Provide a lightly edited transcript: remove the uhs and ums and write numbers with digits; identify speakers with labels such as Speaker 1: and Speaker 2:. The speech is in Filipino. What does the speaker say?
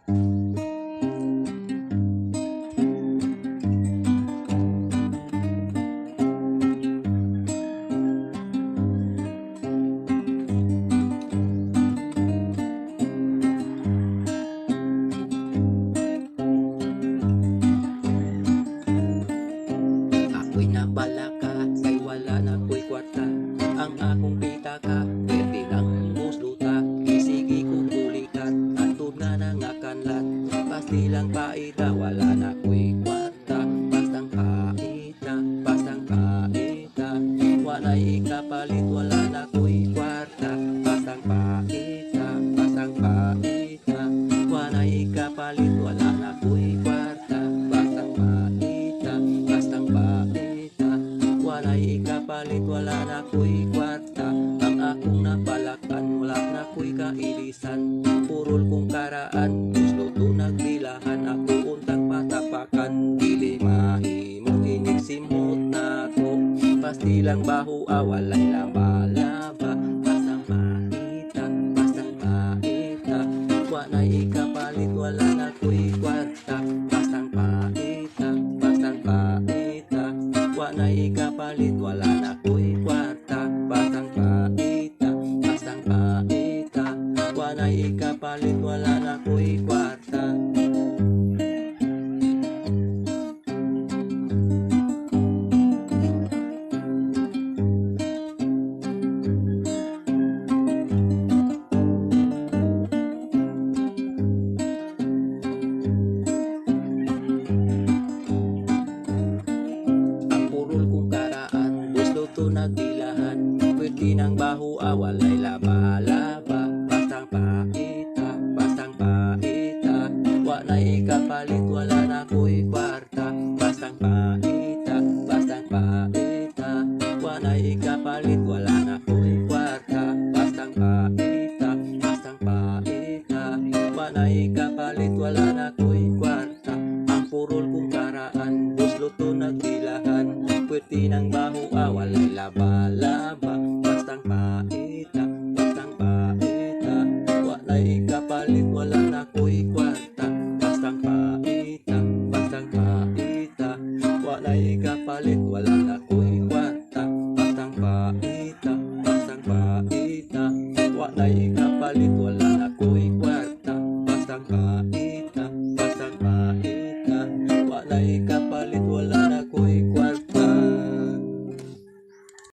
Speaker 1: Ako'y nabalaka, kay wala na ko'y kwarta. Ang akong pitaka, pwede lang musluta. Isigi ko kulikat, atod nga nangakanlat. Pasti lang paita, wala na ko'y kwarta. Bastang paita, bastang paita. Wala'y ikapalit, wala na ko'y kwarta. Bastang paita, bastang paita. Wala'y ikapalit, wala na ko'y kwarta. Bastang paita, bastang paita. Wala'y ikapalit, wala na ko'y kwarta. Ang akong napalakan, wala na ko'y kailisan. Purol kong karaan, gusto to nagbilahan. Ako untang patapakan, dili mahimo inig simot na to. Pasti lang baho, wala'y laba-laba. Bastang paita, bastang paita. Wala'y ikapalit, wala na ko'y kwarta. Bastang paita, bastang paita. Wala'y ikapalit, wala na ko'y kwarta. Bastang paita, bastang paita. Wala'y ikapalit, wala na ko'y kwarta. Ang purol kong karaan, gusto to nagbilahan. Pwede ng baho, wala'y laba-laba. Bastang paita, bastang paita. Wala'y ikapalit, wala na ko'y kwarta. Bastang paita, bastang paita. Wala'y ikapalit, wala na ko'y kwarta. Bastang paita, bastang paita. Wala'y ikapalit, wala na ko'y kwarta. Ang purol kong karaan, gusto to nagbilahan. Pwede ng baho, wala'y laba-laba. Bastang paita, bastang paita. Wala'y ikapalit, wala na ko'y kwarta. Bastang paita, bastang paita. Wala'y ikapalit, wala na ko'y kwarta. Bastang paita, bastang paita. Wala'y